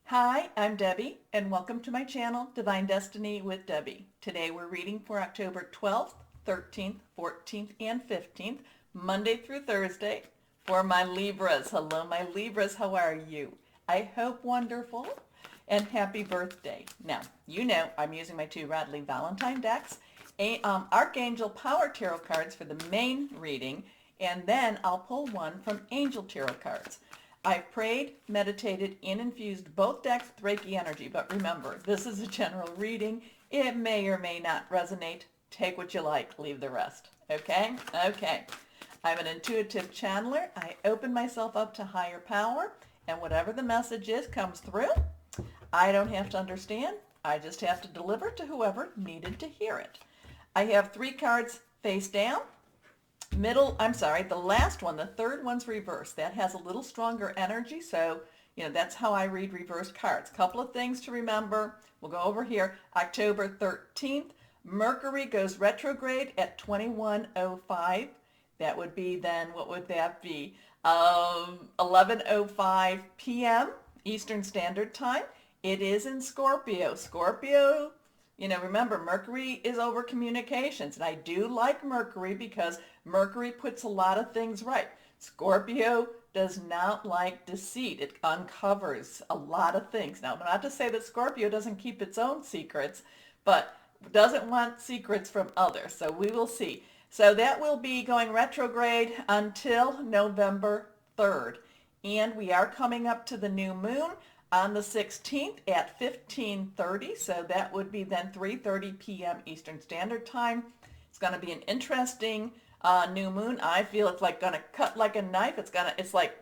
Hi, I'm Debbie, and welcome to my channel, Divine Destiny with Debbie. Today we're reading for October 12th, 13th, 14th, and 15th, Monday through Thursday, for my Libras. Hello, my Libras. How are you? I hope wonderful, and happy birthday. Now, you know I'm using my two Radley Valentine decks, Archangel Power Tarot cards for the main reading, and then I'll pull one from Angel Tarot cards. I've prayed, meditated, and infused both decks with Reiki energy, but remember, this is a general reading. It may or may not resonate. Take what you like, leave the rest. Okay? Okay. I'm an intuitive channeler. I open myself up to higher power, and whatever the message is comes through. I don't have to understand. I just have to deliver to whoever needed to hear it. I have three cards face down. The last one, the third one's reversed. That has a little stronger energy, so, that's how I read reversed cards. Couple of things to remember. We'll go over here. October 13th, Mercury goes retrograde at 21:05. That would be then, what would that be? 11:05 p.m. Eastern Standard Time. It is in Scorpio. Scorpio, remember, Mercury is over communications, and I do like Mercury because Mercury puts a lot of things right. Scorpio does not like deceit. It uncovers a lot of things. Now, not to say that Scorpio doesn't keep its own secrets, but doesn't want secrets from others. So we will see. So that will be going retrograde until November 3rd. And we are coming up to the new moon on the 16th at 15:30, so that would be then 3:30 p.m. Eastern Standard Time. It's going to be an interesting new moon. I feel it's like going to cut like a knife. It's like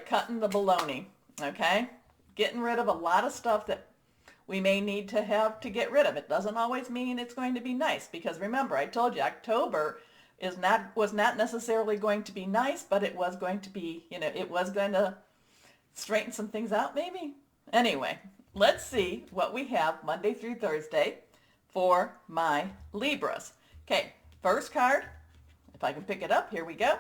cutting the bologna, okay? Getting rid of a lot of stuff that we may need to have to get rid of. It doesn't always mean it's going to be nice, because remember, I told you October was not necessarily going to be nice, but it was going to be, it was going to straighten some things out maybe. Anyway, let's see what we have Monday through Thursday for my Libras. Okay, first card, if I can pick it up, here we go.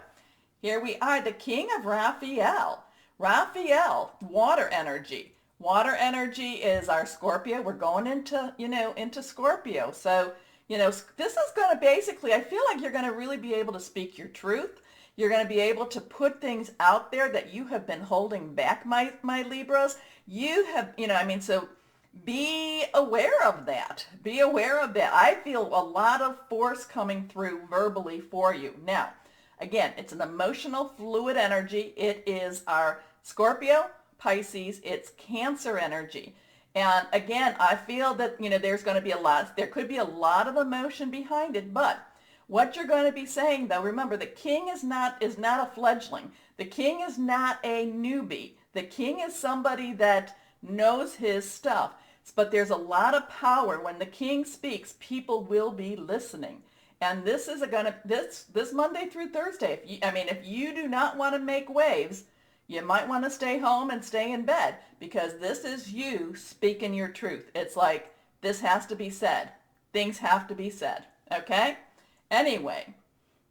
Here we are, the King of Raphael. Raphael, water energy. Water energy is our Scorpio. We're going into Scorpio. So, this is going to basically, I feel like you're going to really be able to speak your truth. You're going to be able to put things out there that you have been holding back, my Libras. You have, so be aware of that. Be aware of that. I feel a lot of force coming through verbally for you. Now, again, it's an emotional fluid energy. It is our Scorpio, Pisces, it's Cancer energy. And again, I feel that, there could be a lot of emotion behind it, but what you're going to be saying, though, remember, the king is not a fledgling. The king is not a newbie. The king is somebody that knows his stuff. But there's a lot of power. When the king speaks, people will be listening. And this is this Monday through Thursday. If you do not want to make waves, you might want to stay home and stay in bed, because this is you speaking your truth. It's like, this has to be said. Things have to be said. Okay? Anyway,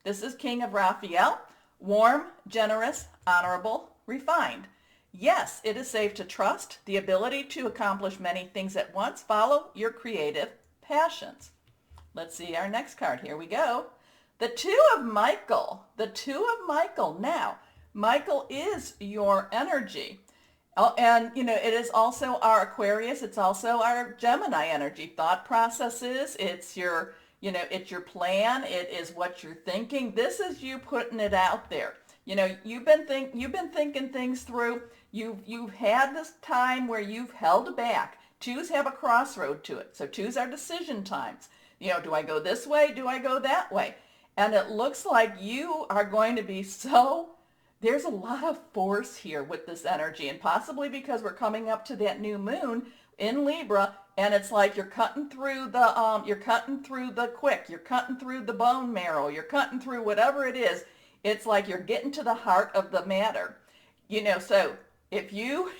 this is King of Raphael. Warm, generous, honorable, refined. Yes, it is safe to trust. The ability to accomplish many things at once. Follow your creative passions. Let's see our next card. Here we go. The Two of Michael. The Two of Michael. Now, Michael is your energy. Oh, and, it is also our Aquarius. It's also our Gemini energy. Thought processes. It's your plan. It is what you're thinking. This is you putting it out there. You've been thinking things through. You've had this time where you've held back. Twos have a crossroad to it. So twos are decision times. Do I go this way? Do I go that way? And it looks like you are going to be there's a lot of force here with this energy, and possibly because we're coming up to that new moon in Libra, and it's like you're cutting through the quick, you're cutting through the bone marrow, you're cutting through whatever it is. It's like you're getting to the heart of the matter. So if you,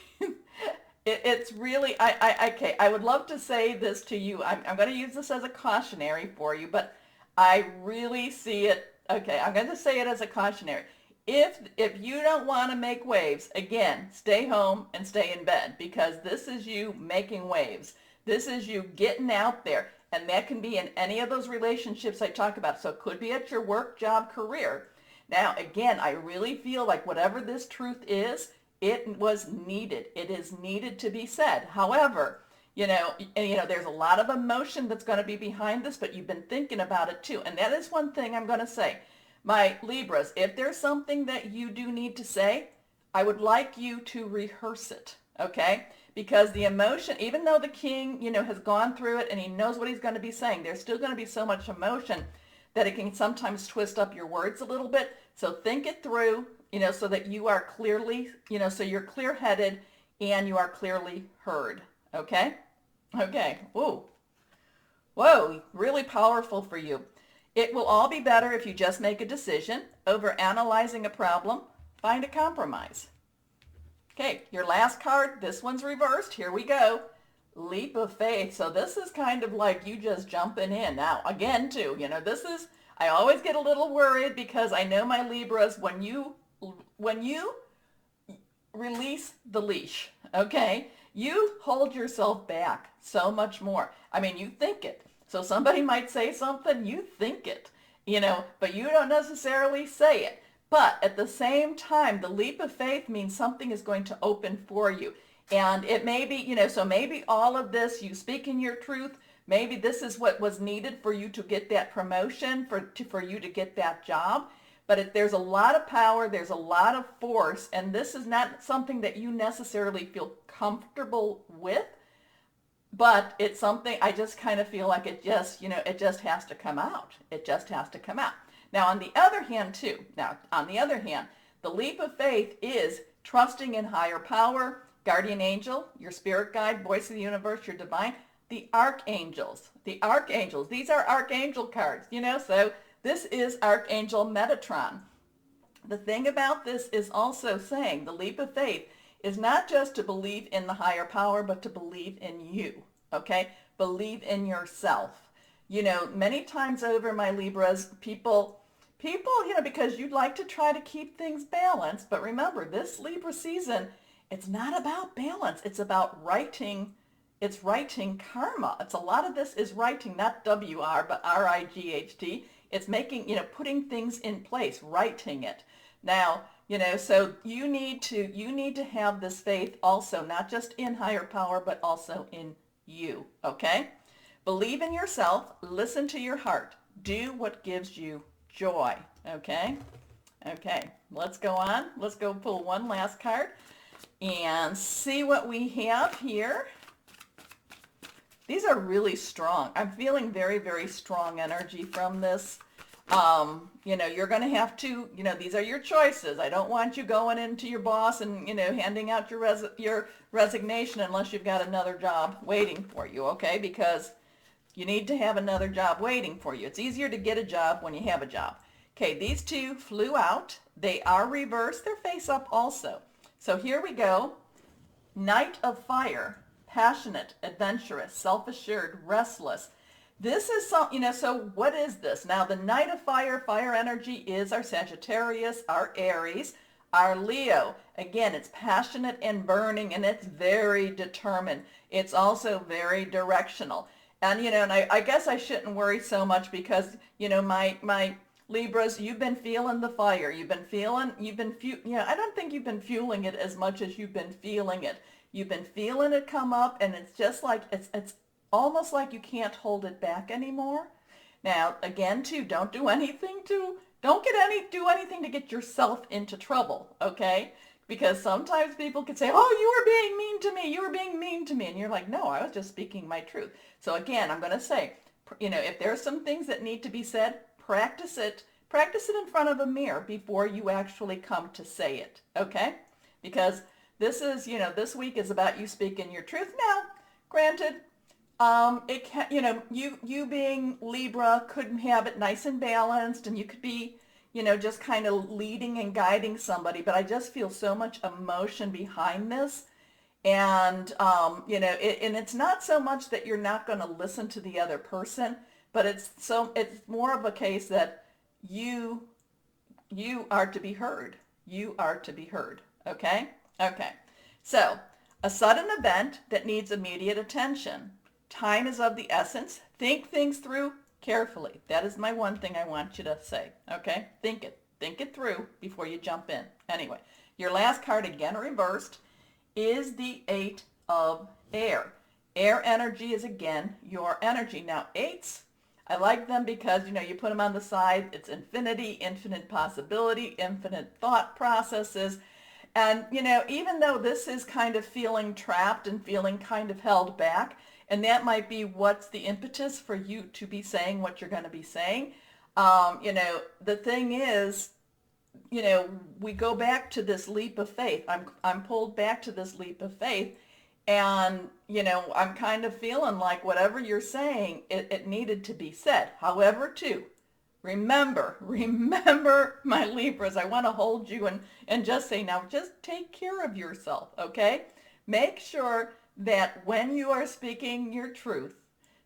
it's really, I would love to say this to you. I'm going to use this as a cautionary for you, but I really see it. Okay, I'm going to say it as a cautionary. if you don't want to make waves, again, stay home and stay in bed, because this is you making waves. This is you getting out there. And that can be in any of those relationships I talk about. So it could be at your work, job, career. Now, again, I really feel like whatever this truth is, it was needed. It is needed to be said. However, there's a lot of emotion that's going to be behind this, but you've been thinking about it too. And that is one thing I'm going to say. My Libras, if there's something that you do need to say, I would like you to rehearse it, okay? Because the emotion, even though the king, has gone through it and he knows what he's going to be saying, there's still going to be so much emotion that it can sometimes twist up your words a little bit. So think it through, so that you are clearly, so you're clear-headed and you are clearly heard, okay? Okay, whoa, really powerful for you. It will all be better if you just make a decision. Over analyzing a problem, find a compromise. Okay, your last card, this one's reversed. Here we go. Leap of faith. So this is kind of like you just jumping in. Now, again, too, I always get a little worried because I know my Libras, when you release the leash, okay, you hold yourself back so much more. I mean, you think it. So somebody might say something, you think it, but you don't necessarily say it. But at the same time, the leap of faith means something is going to open for you. And it may be, so maybe all of this, you speaking your truth, maybe this is what was needed for you to get that promotion, for you to get that job. But there's a lot of power, there's a lot of force, and this is not something that you necessarily feel comfortable with. But it's something I just kind of feel like it just has to come out. It just has to come out. Now, on the other hand, the leap of faith is trusting in higher power, guardian angel, your spirit guide, voice of the universe, your divine, the archangels. The archangels, these are archangel cards, so this is Archangel Metatron. The thing about this is also saying the leap of faith is not just to believe in the higher power, but to believe in you, okay? Believe in yourself. Many times over, my Libras, people, because you'd like to try to keep things balanced, but remember, this Libra season, it's not about balance. It's about writing. It's writing karma. It's a lot of this is writing, not W-R, but R-I-G-H-T. It's making, putting things in place, writing it. Now, so you need to have this faith also, not just in higher power, but also in you, okay? Believe in yourself, listen to your heart, do what gives you joy, okay? Okay, let's go on. Let's go pull one last card and see what we have here. These are really strong. I'm feeling very, very strong energy from this. You're going to have to, these are your choices. I don't want you going into your boss and, handing out your resignation unless you've got another job waiting for you, okay? Because you need to have another job waiting for you. It's easier to get a job when you have a job. Okay, these two flew out. They are reversed. They're face up also. So here we go. Knight of Fire, passionate, adventurous, self-assured, restless. This is so what is this? Now, the Knight of Fire, fire energy is our Sagittarius, our Aries, our Leo. Again, it's passionate and burning, and it's very determined. It's also very directional. And, and I guess I shouldn't worry so much because, my Libras, you've been feeling the fire. I don't think you've been fueling it as much as you've been feeling it. You've been feeling it come up, and it's just like, it's almost like you can't hold it back anymore. Now, again, too, don't do anything to get yourself into trouble, okay? Because sometimes people could say, oh, you were being mean to me. You were being mean to me. And you're like, no, I was just speaking my truth. So again, I'm going to say, if there's some things that need to be said, practice it in front of a mirror before you actually come to say it, okay? Because this is, this week is about you speaking your truth. Now, granted, it can, you being Libra could have it nice and balanced, and you could be, just kind of leading and guiding somebody, but I just feel so much emotion behind this. And, and it's not so much that you're not going to listen to the other person, but it's more of a case that you you are to be heard. You are to be heard. Okay? Okay. So, a sudden event that needs immediate attention. Time is of the essence. Think things through carefully. That is my one thing I want you to say. Okay? Think it. Think it through before you jump in. Anyway, your last card, again reversed, is the Eight of Air. Air energy is, again, your energy. Now, eights, I like them because, you put them on the side. It's infinity, infinite possibility, infinite thought processes. And, even though this is kind of feeling trapped and feeling kind of held back, and that might be what's the impetus for you to be saying what you're going to be saying, the thing is, we go back to this leap of faith. I'm pulled back to this leap of faith. And, I'm kind of feeling like whatever you're saying, it needed to be said. However, too, remember, my Libras, I want to hold you and just say, now just take care of yourself, okay? Make sure that when you are speaking your truth,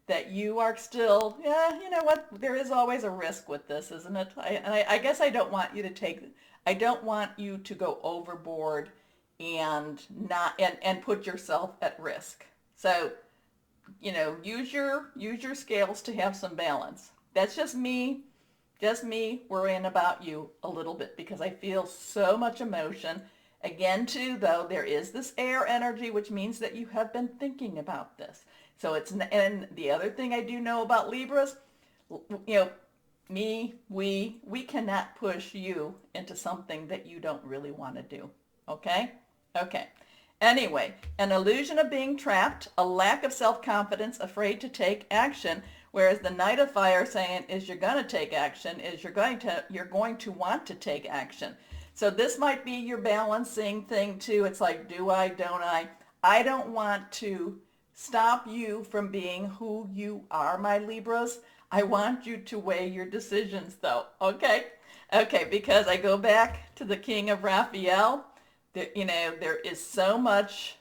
that you are still, you know what, there is always a risk with this, isn't it? I guess I don't want you to go overboard and put yourself at risk. So, use your scales to have some balance. That's just me worrying about you a little bit because I feel so much emotion. Again, too, though, there is this air energy, which means that you have been thinking about this. So and the other thing I do know about Libras, we cannot push you into something that you don't really want to do. Okay? Okay. Anyway, an illusion of being trapped, a lack of self-confidence, afraid to take action, whereas the Knight of Fire saying is you're going to take action, is you're going to want to take action. So this might be your balancing thing too. It's like, do I, don't I? I don't want to stop you from being who you are, my Libras. I want you to weigh your decisions though, okay? Okay, because I go back to the King of Raphael. There is so much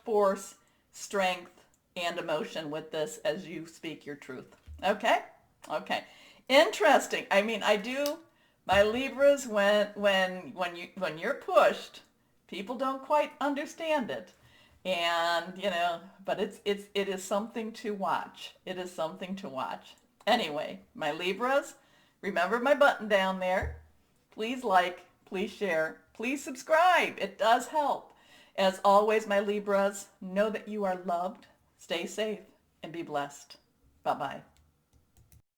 force, strength, and emotion with this as you speak your truth. Okay? Okay. Interesting. I mean, I do, my Libras, when you're pushed, people don't quite understand it. And, but it is something to watch. It is something to watch. Anyway, my Libras, remember my button down there. Please like, please share, please subscribe. It does help. As always, my Libras, know that you are loved. Stay safe and be blessed. Bye-bye.